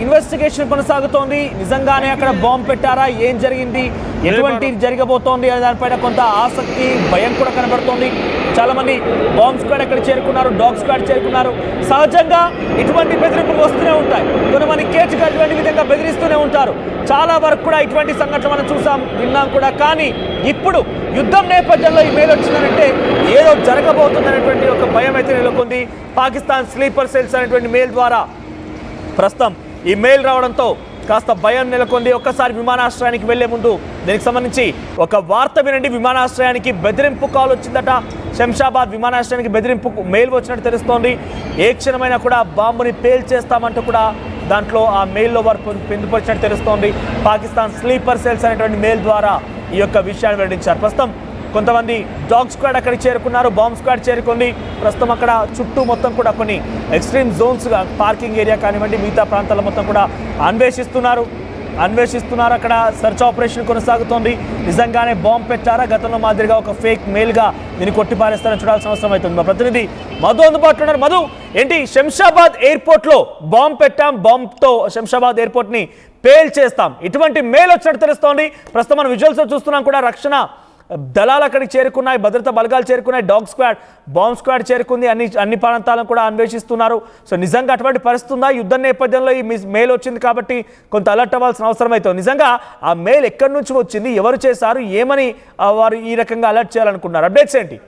Investigation కొనసాగుతోంది. నిజంగానే అక్కడ బాంబు పెట్టారా, ఏం జరిగింది, ఎటువంటి జరగబోతోంది అనే దానిపైన కొంత ఆసక్తి, భయం కూడా కనబడుతోంది. చాలా మంది బాంబ్ స్క్వాడ్ అక్కడ చేరుకున్నారు, డాగ్ స్క్వాడ్ చేరుకున్నారు. సహజంగా ఇటువంటి బెదిరింపులు వస్తూనే ఉంటాయి. కొంతమంది కేసుగా ఇటువంటి విధంగా బెదిరిస్తూనే ఉంటారు. చాలా వరకు కూడా ఇటువంటి సంఘటన మనం చూసాం, విన్నాం కూడా. కానీ ఇప్పుడు యుద్ధం నేపథ్యంలో ఈ మెయిల్ వచ్చిందంటే ఏదో జరగబోతుందనేటువంటి ఒక భయం అయితే నెలకొంది. పాకిస్తాన్ స్లీపర్ సెల్స్ అనేటువంటి మెయిల్ ద్వారా ప్రస్తుతం ఈ మెయిల్ రావడంతో కాస్త భయం నెలకొంది. ఒక్కసారి విమానాశ్రయానికి వెళ్లే ముందు దీనికి సంబంధించి ఒక వార్త వినండి. విమానాశ్రయానికి బెదిరింపు కాల్ వచ్చిందట. శంషాబాద్ విమానాశ్రయానికి బెదిరింపు మెయిల్ వచ్చినట్టు తెలుస్తోంది. ఏ క్షణమైనా కూడా బాంబుని పేల్చేస్తామంటూ కూడా దాంట్లో ఆ మెయిల్లో వారు పొందుపరిచినట్టు తెలుస్తోంది. పాకిస్తాన్ స్లీపర్ సెల్స్ అనేటువంటి మెయిల్ ద్వారా ఈ యొక్క విషయాన్ని వెల్లడించారు. ప్రస్తుతం కొంతమంది డాగ్ స్క్వాడ్ అక్కడికి చేరుకున్నారు, బాంబ్ స్క్వాడ్ చేరుకుంది. ప్రస్తుతం అక్కడ చుట్టూ మొత్తం కూడా కొన్ని ఎక్స్ట్రీమ్ జోన్స్గా పార్కింగ్ ఏరియా కానివ్వండి, మిగతా ప్రాంతాల మొత్తం కూడా అన్వేషిస్తున్నారు. అక్కడ సెర్చ్ ఆపరేషన్ కొనసాగుతోంది. నిజంగానే బాంబు పెట్టారా, గతంలో మాదిరిగా ఒక ఫేక్ మెయిల్గా దీన్ని కొట్టిపారేస్తారని చూడాల్సిన అవసరం అవుతుంది. మా ప్రతినిధి మధు అందుబాటులో ఉన్నారు. మధు, ఏంటి శంషాబాద్ ఎయిర్పోర్ట్లో బాంబు పెట్టాం, బాంబుతో శంషాబాద్ ఎయిర్పోర్ట్ని పేల్ చేస్తాం, ఇటువంటి మెయిల్ వచ్చినట్టు తెలుస్తోంది. ప్రస్తుతం మనం విజువల్స్ చూస్తున్నాం కూడా. రక్షణ దళాలు అక్కడికి చేరుకున్నాయి, భద్రతా బలగాలు చేరుకున్నాయి, డాగ్ స్క్వాడ్, బాంబ్ స్క్వాడ్ చేరుకుంది. అన్ని ప్రాంతాలను కూడా అన్వేషిస్తున్నారు. సో నిజంగా అటువంటి పరిస్థితి ఉందా? యుద్ధ నేపథ్యంలో ఈ మెయిల్ వచ్చింది కాబట్టి కొంత అలర్ట్ అవ్వాల్సిన అవసరం అవుతుంది. నిజంగా ఆ మెయిల్ ఎక్కడి నుంచి వచ్చింది, ఎవరు చేశారు, ఏమని వారు ఈ రకంగా అలర్ట్ చేయాలనుకున్నారు? అప్డేట్స్ ఏంటి?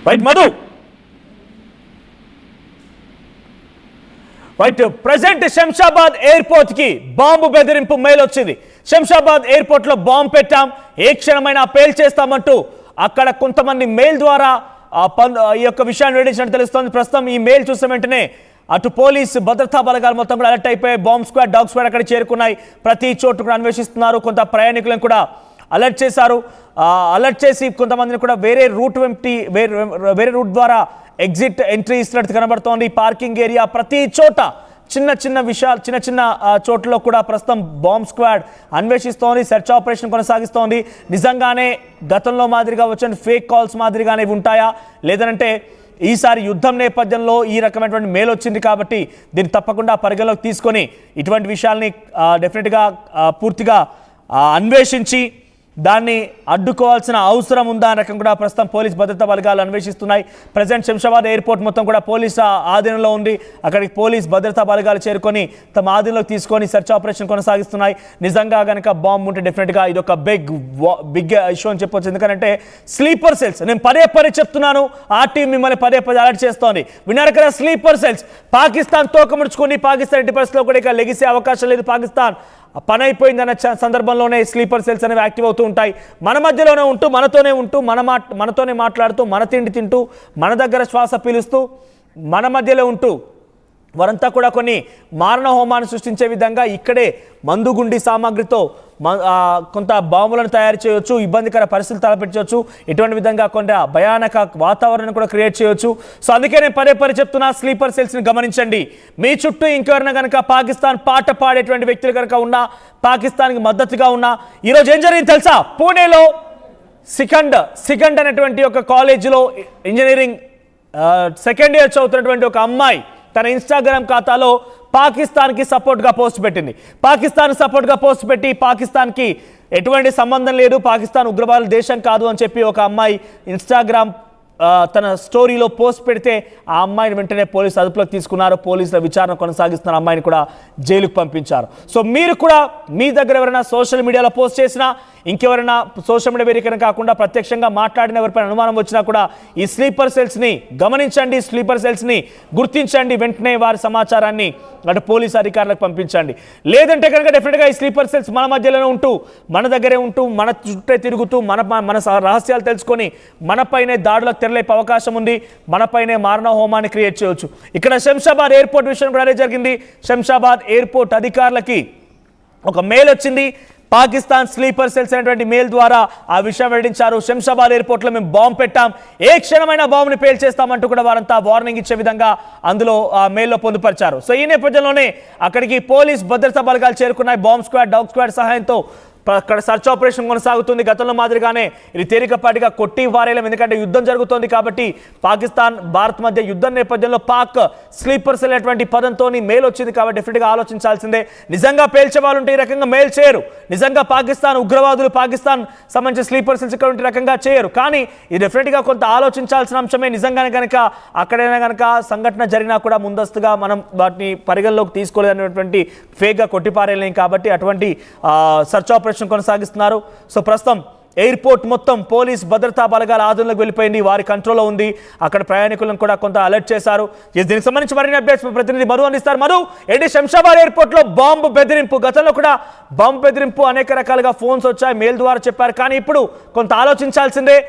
Right Madhu, right. Present Shamshabad airport కి బాంబు బెదిరింపు మెయిల్ వచ్చింది. శంషాబాద్ ఎయిర్పోర్ట్ లో బాంబు పెట్టాం, ఏ క్షణమైనా పేల్ చేస్తామంటూ అక్కడ కొంతమంది మెయిల్ ద్వారా ఈ యొక్క విషయాన్ని వెల్లడించినట్టు తెలుస్తోంది. ప్రస్తుతం ఈ మెయిల్ చూసిన వెంటనే అటు పోలీస్ భద్రతా బలగాలు మొత్తం కూడా అలర్ట్ అయిపోయి బాంబ్ స్క్వాడ్, డాగ్ స్క్వాడ్ అక్కడ చేరుకున్నాయి. ప్రతి చోటు కూడా అన్వేషిస్తున్నారు. కొంత ప్రయాణికులను కూడా అలర్ట్ చేశారు. అలర్ట్ చేసి కొంతమందిని కూడా వేరే రూట్ ద్వారా ఎగ్జిట్ ఎంట్రీ ఇస్తున్నట్టు కనబడుతోంది. పార్కింగ్ ఏరియా ప్రతి చోట చిన్న చిన్న చోట్లలో కూడా ప్రస్తుతం బాంబ్ స్క్వాడ్ అన్వేషిస్తోంది, సెర్చ్ ఆపరేషన్ కొనసాగిస్తోంది. నిజంగానే గతంలో మాదిరిగా వచ్చిన ఫేక్ కాల్స్ మాదిరిగానే ఉంటాయా, లేదంటే ఈసారి యుద్ధం నేపథ్యంలో ఈ రకమైనటువంటి మెయిల్ వచ్చింది కాబట్టి దీన్ని తప్పకుండా పరిగణలోకి తీసుకొని ఇటువంటి విషయాల్ని డెఫినెట్గా పూర్తిగా అన్వేషించి దాన్ని అడ్డుకోవాల్సిన అవసరం ఉందా అనే రకం కూడా ప్రస్తుతం పోలీస్ భద్రతా బలగాలు అన్వేషిస్తున్నాయి. ప్రజెంట్ శంషాబాద్ ఎయిర్పోర్ట్ మొత్తం కూడా పోలీసు ఆధీనంలో ఉంది. అక్కడికి పోలీస్ భద్రతా బలగాలు చేరుకొని తమ ఆధీనంలోకి తీసుకొని సెర్చ్ ఆపరేషన్ కొనసాగిస్తున్నాయి. నిజంగా కనుక బాంబు ఉంటే డెఫినెట్గా ఇది ఒక బిగ్ ఇష్యూ అని చెప్పొచ్చు. ఎందుకంటే స్లీపర్ సెల్స్, నేను పదే చెప్తున్నాను, ఆ టీం మిమ్మల్ని పదే అలర్ట్ చేస్తోంది. విన్నారు కదా, స్లీపర్ సెల్స్ పాకిస్తాన్ తోకముడుచుకొని పాకిస్తాన్ ఎట్టి పరిస్థితుల్లో కూడా ఇక లెగిసే అవకాశం లేదు. పాకిస్తాన్ పని అయిపోయిందన్న సందర్భంలోనే స్లీపర్ సెల్స్ అనేవి యాక్టివ్ అవుతూ ఉంటాయి. మన మధ్యలోనే ఉంటూ, మనతోనే మాట్లాడుతూ, మన తిండి తింటూ, మన దగ్గర శ్వాస పీలుస్తూ, మన మధ్యలో ఉంటూ వారంతా కూడా కొన్ని మారణ హోమాన్ని సృష్టించే విధంగా ఇక్కడే మందుగుండి సామాగ్రితో కొంత బాంబులను తయారు చేయవచ్చు, ఇబ్బందికర పరిస్థితులు తలపెట్టవచ్చు, ఇటువంటి విధంగా కొంత భయానక వాతావరణం కూడా క్రియేట్ చేయవచ్చు. సో అందుకే నేను పదే చెప్తున్నా, స్లీపర్ సెల్స్ని గమనించండి. మీ చుట్టూ ఇంకెవరైనా కనుక పాకిస్తాన్ పాట పాడేటువంటి వ్యక్తులు కనుక ఉన్నా, పాకిస్తాన్కి మద్దతుగా ఉన్నా, ఈరోజు ఏం జరిగింది తెలుసా? పూణేలో సికండ్ అనేటువంటి ఒక కాలేజీలో ఇంజనీరింగ్ సెకండ్ ఇయర్ చదువుతున్నటువంటి ఒక అమ్మాయి తన ఇన్స్టాగ్రామ్ ఖాతాలో పాకిస్తాన్కి సపోర్ట్గా పోస్ట్ పెట్టింది. పాకిస్తాన్కి ఎటువంటి సంబంధం లేదు, పాకిస్తాన్ ఉగ్రవాద దేశం కాదు అని చెప్పి ఒక అమ్మాయి ఇన్స్టాగ్రామ్ తన స్టోరీలో పోస్ట్ పెడితే ఆ అమ్మాయిని వెంటనే పోలీసు అదుపులోకి తీసుకున్నారు. పోలీసుల విచారణ కొనసాగిస్తున్న అమ్మాయిని కూడా జైలుకు పంపించారు. సో మీరు కూడా మీ దగ్గర ఎవరైనా సోషల్ మీడియాలో పోస్ట్ చేసినా, ఇంకెవరైనా సోషల్ మీడియా వేదికన కాకుండా ప్రత్యక్షంగా మాట్లాడిన ఎవరిపైన అనుమానం వచ్చినా కూడా ఈ స్లీపర్ సెల్స్ని గమనించండి, స్లీపర్ సెల్స్ని గుర్తించండి. వెంటనే వారి సమాచారాన్ని అటు పోలీసు అధికారులకు పంపించండి. లేదంటే కనుక డెఫినెట్గా ఈ స్లీపర్ సెల్స్ మన మధ్యలోనే ఉంటూ, మన దగ్గరే ఉంటూ, మన చుట్టే తిరుగుతూ, మన రహస్యాలు తెలుసుకొని మనపైనే దాడులకు తెరలేపే అవకాశం ఉంది. మనపైనే మారణ హోమాన్ని క్రియేట్ చేయవచ్చు. ఇక్కడ శంషాబాద్ ఎయిర్పోర్ట్ విషయం కూడా అదే జరిగింది. శంషాబాద్ ఎయిర్పోర్ట్ అధికారులకి ఒక మెయిల్ వచ్చింది. పాకిస్తాన్ స్లీపర్ సెల్స్ అనేటువంటి మెయిల్ ద్వారా ఆ విషయం వెల్లడించారు. శంషాబాద్ ఎయిర్పోర్ట్లో మేము బాంబు పెట్టాం, ఏ క్షణమైనా బాంబుని పేల్చేస్తామంటూ కూడా వారంతా వార్నింగ్ ఇచ్చే విధంగా అందులో ఆ మెయిల్లో పొందుపరిచారు. సో ఈ నేపథ్యంలోనే అక్కడికి పోలీస్ భద్రతా బలగాలు చేరుకున్నాయి. బాంబ్ స్క్వాడ్, డాగ్ స్క్వాడ్ సహాయంతో అక్కడ సర్చ్ ఆపరేషన్ కొనసాగుతుంది. గతంలో మాదిరిగానే ఇది తేలికపాటిగా కొట్టి వారేయలేం, ఎందుకంటే యుద్ధం జరుగుతోంది కాబట్టి. పాకిస్తాన్ భారత్ మధ్య యుద్ధం నేపథ్యంలో పాక్ స్లీపర్ సెల్ అనేటువంటి పదంతో మెయిల్ వచ్చింది కాబట్టి డెఫినెట్గా ఆలోచించాల్సిందే. నిజంగా పేల్చే వాళ్ళు ఉంటే ఈ రకంగా మెయిల్ చేయరు. నిజంగా పాకిస్తాన్ ఉగ్రవాదులు పాకిస్తాన్ సంబంధించిన స్లీపర్ సెల్స్ ఇక్కడ ఉంటే రకంగా చేయరు. కానీ ఇది డెఫినెట్గా కొంత ఆలోచించాల్సిన అంశమే. నిజంగానే కనుక అక్కడైనా కనుక సంఘటన జరిగినా కూడా ముందస్తుగా మనం వాటిని పరిగణలోకి తీసుకోలేదనేటువంటి ఫేక్గా కొట్టిపారేయలేం కాబట్టి అటువంటి సర్చ్ ఆపరేషన్ కొనసాగిస్తున్నారు. సో ప్రస్తుతం ఎయిర్పోర్ట్ మొత్తం పోలీస్ భద్రతా బలగాల ఆధీనంలోకి వెళ్ళిపోయింది, వారి కంట్రోల్లో ఉంది. అక్కడ ప్రయాణికులను కూడా కొంత అలర్ట్ చేశారు. దీనికి సంబంధించి మరిన్ని అప్డేట్స్ ప్రతినిధి మధు అందిస్తారు. మధు, ఏంటి శంషాబాద్ ఎయిర్పోర్ట్ లో బాంబు బెదిరింపు? గతంలో కూడా బాంబు బెదిరింపు అనేక రకాలుగా ఫోన్స్ వచ్చాయి, మెయిల్ ద్వారా చెప్పారు. కానీ ఇప్పుడు కొంత ఆలోచించాల్సిందే.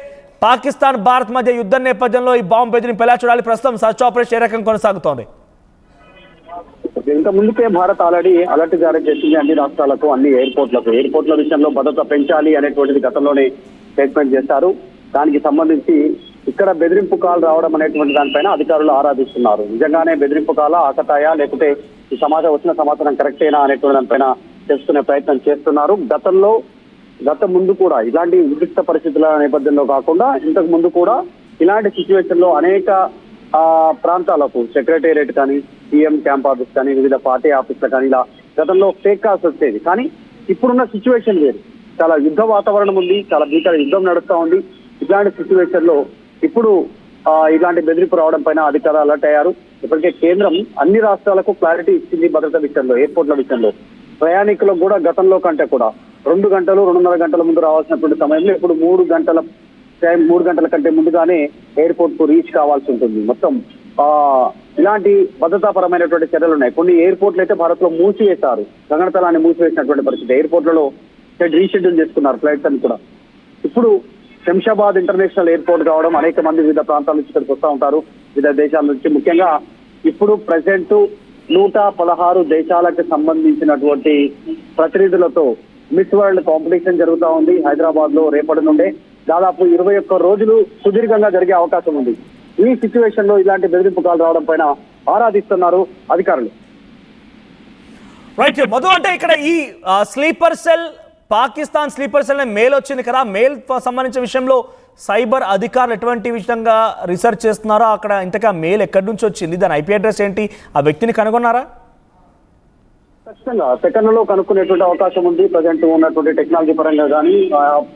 పాకిస్తాన్ భారత్ మధ్య యుద్ధం నేపథ్యంలో ఈ బాంబు బెదిరింపు ఎలా చూడాలి? ప్రస్తుతం సర్చ్ ఆపరేషన్ ఏ రకంగా కొనసాగుతోంది? ఇంత ముందుకే భారత్ ఆల్రెడీ అలర్ట్ జారీ చేసింది అన్ని రాష్ట్రాలకు, అన్ని ఎయిర్పోర్ట్ల విషయంలో భద్రత పెంచాలి అనేటువంటిది గతంలోనే స్టేట్మెంట్ చేశారు. దానికి సంబంధించి ఇక్కడ బెదిరింపు కాల్ రావడం అనేటువంటి దానిపైన అధికారులు ఆరాధిస్తున్నారు. నిజంగానే బెదిరింపు కాల ఆకతాయా, లేకపోతే ఈ వచ్చిన సమాచారం కరెక్టేనా అనేటువంటి దానిపైన తెలుసుకునే ప్రయత్నం చేస్తున్నారు. గత ముందు కూడా ఇలాంటి ఉద్రిక్త పరిస్థితుల నేపథ్యంలో కాకుండా ఇంతకు ముందు కూడా ఇలాంటి సిచ్యువేషన్ లో అనేక ప్రాంతాలకు సెక్రటేరియట్ కానీ, సీఎం క్యాంప్ ఆఫీస్ కానీ, వివిధ పార్టీ ఆఫీసులు కానీ ఇలా గతంలో ఫేక్ కాల్స్ వచ్చేది. కానీ ఇప్పుడున్న సిచ్యువేషన్ వేరు, చాలా యుద్ధ వాతావరణం ఉంది, చాలా భీకర యుద్ధం నడుస్తూ ఉంది. ఇలాంటి సిచ్యువేషన్ లో ఇప్పుడు ఇలాంటి బెదిరింపు రావడం పైన అధికారులు అలర్ట్ అయ్యారు. ఇప్పటికే కేంద్రం అన్ని రాష్ట్రాలకు క్లారిటీ ఇచ్చింది భద్రత విషయంలో, ఎయిర్పోర్ట్ల విషయంలో. ప్రయాణికులకు కూడా గతంలో కంటే కూడా 2 గంటలు 2.5 గంటల ముందు రావాల్సినటువంటి సమయంలో ఇప్పుడు 3 గంటల కంటే ముందుగానే ఎయిర్పోర్ట్ కు రీచ్ కావాల్సి ఉంటుంది. మొత్తం ఇలాంటి భద్రతాపరమైనటువంటి చర్యలు ఉన్నాయి. కొన్ని ఎయిర్పోర్ట్లు అయితే భారత్ లో మూసివేశారు, గగనతలాన్ని మూసివేసినటువంటి పరిస్థితి. ఎయిర్పోర్ట్లలో రీషెడ్యూల్ చేసుకున్నారు ఫ్లైట్స్ అని కూడా. ఇప్పుడు శంషాబాద్ ఇంటర్నేషనల్ ఎయిర్పోర్ట్ కావడం, అనేక మంది వివిధ ప్రాంతాల నుంచి ఇక్కడికి వస్తూ ఉంటారు, వివిధ దేశాల నుంచి. ముఖ్యంగా ఇప్పుడు ప్రెసెంట్ 116 దేశాలకు సంబంధించినటువంటి ప్రతినిధులతో మిస్ వరల్డ్ కాంపిటీషన్ జరుగుతూ ఉంది హైదరాబాద్ లో. రేపటి నుండే దాదాపు 21 రోజులు సుదీర్ఘంగా జరిగే అవకాశం ఉంది. ఈ సిచ్యువేషన్ లో ఇలాంటి బెదిరింపు కాల్ రావడం పైన ఆరాధిస్తున్నారు అధికారులు. రైట్ మధు, అంటే ఇక్కడ ఈ sleeper cell, Pakistan sleeper cell mail వచ్చింది కదా, మెయిల్ సంబంధించిన విషయంలో సైబర్ అధికారులు ఎటువంటి విధంగా రీసెర్చ్ చేస్తున్నారో, అక్కడ ఇంతగా మెయిల్ ఎక్కడి నుంచి వచ్చింది, దాని ఐపీ అడ్రస్ ఏంటి, ఆ వ్యక్తిని కనుగొన్నారా? ఖచ్చితంగా సెకండ్లలో కనుక్కునేటువంటి అవకాశం ఉంది. ప్రజెంట్ ఉన్నటువంటి టెక్నాలజీ పరంగా కానీ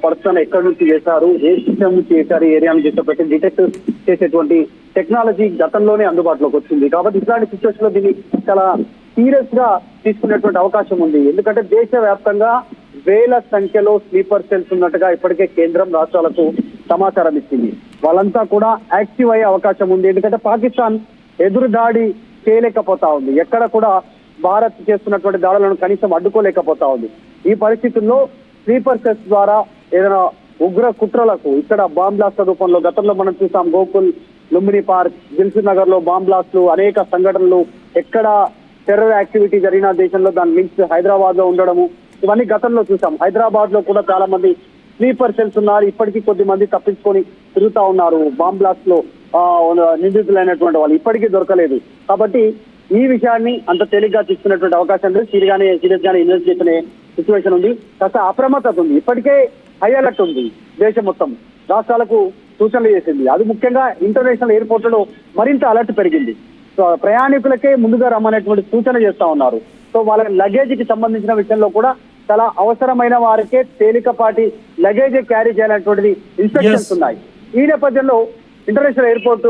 పర్సన్ ఎక్కడి నుంచి చేశారు, ఏ సిస్టమ్ నుంచి చేశారు, ఏరియా నుంచి పెట్టి డిటెక్ట్ చేసేటువంటి టెక్నాలజీ గతంలోనే అందుబాటులోకి వచ్చింది. కాబట్టి ఇట్లాంటి సిచ్యువేషన్ లో దీన్ని చాలా సీరియస్ గా తీసుకునేటువంటి అవకాశం ఉంది. ఎందుకంటే దేశవ్యాప్తంగా వేల సంఖ్యలో స్లీపర్ సెల్స్ ఉన్నట్టుగా ఇప్పటికే కేంద్రం రాష్ట్రాలకు సమాచారం ఇచ్చింది. వాళ్ళంతా కూడా యాక్టివ్ అయ్యే అవకాశం ఉంది. ఎందుకంటే పాకిస్తాన్ ఎదురు దాడి చేయలేకపోతా ఉంది, ఎక్కడ కూడా భారత్ చేస్తున్నటువంటి దాడులను కనీసం అడ్డుకోలేకపోతా ఉంది. ఈ పరిస్థితుల్లో స్లీపర్ సెల్స్ ద్వారా ఏదైనా ఉగ్ర కుట్రలకు ఇక్కడ బాంబ్ బ్లాస్ట్ల రూపంలో గతంలో మనం చూసాం. గోకుల్, లుంబిని పార్క్, దిల్సుఖ్ నగర్ లో బాంబ్ బ్లాస్ట్లు, అనేక సంఘటనలు, ఎక్కడ టెర్రర్ యాక్టివిటీ జరిగిన దేశంలో దాని లింక్స్ హైదరాబాద్ లో ఉండడము, ఇవన్నీ గతంలో చూసాం. హైదరాబాద్ లో కూడా చాలా మంది స్లీపర్ సెల్స్ ఉన్నారు, ఇప్పటికీ కొద్ది మంది తప్పించుకొని తిరుగుతా ఉన్నారు. బాంబ్ బ్లాస్ట్ లో నిందితులైనటువంటి వాళ్ళు ఇప్పటికీ దొరకలేదు. కాబట్టి ఈ విషయాన్ని అంత తేలిగ్గా తీసుకునేటువంటి అవకాశం లేదు. సీరియస్ గానే ఇన్వెస్ట్ చేసే సిచ్యువేషన్ ఉంది. కాస్త అప్రమత్తత ఉంది. ఇప్పటికే హై అలర్ట్ ఉంది. దేశం మొత్తం రాష్ట్రాలకు సూచనలు చేసింది. అది ముఖ్యంగా ఇంటర్నేషనల్ ఎయిర్పోర్ట్లలో మరింత అలర్ట్ పెరిగింది. సో ప్రయాణికులకే ముందుగా రమ్మనేటువంటి సూచన చేస్తా ఉన్నారు. సో వాళ్ళ లగేజ్ కి సంబంధించిన విషయంలో కూడా చాలా అవసరమైన వారికే తేలికపాటి లగేజ్ క్యారీ చేయాలనేటువంటిది ఇన్స్ట్రక్షన్స్ ఉన్నాయి. ఈ నేపథ్యంలో ఇంటర్నేషనల్ ఎయిర్పోర్ట్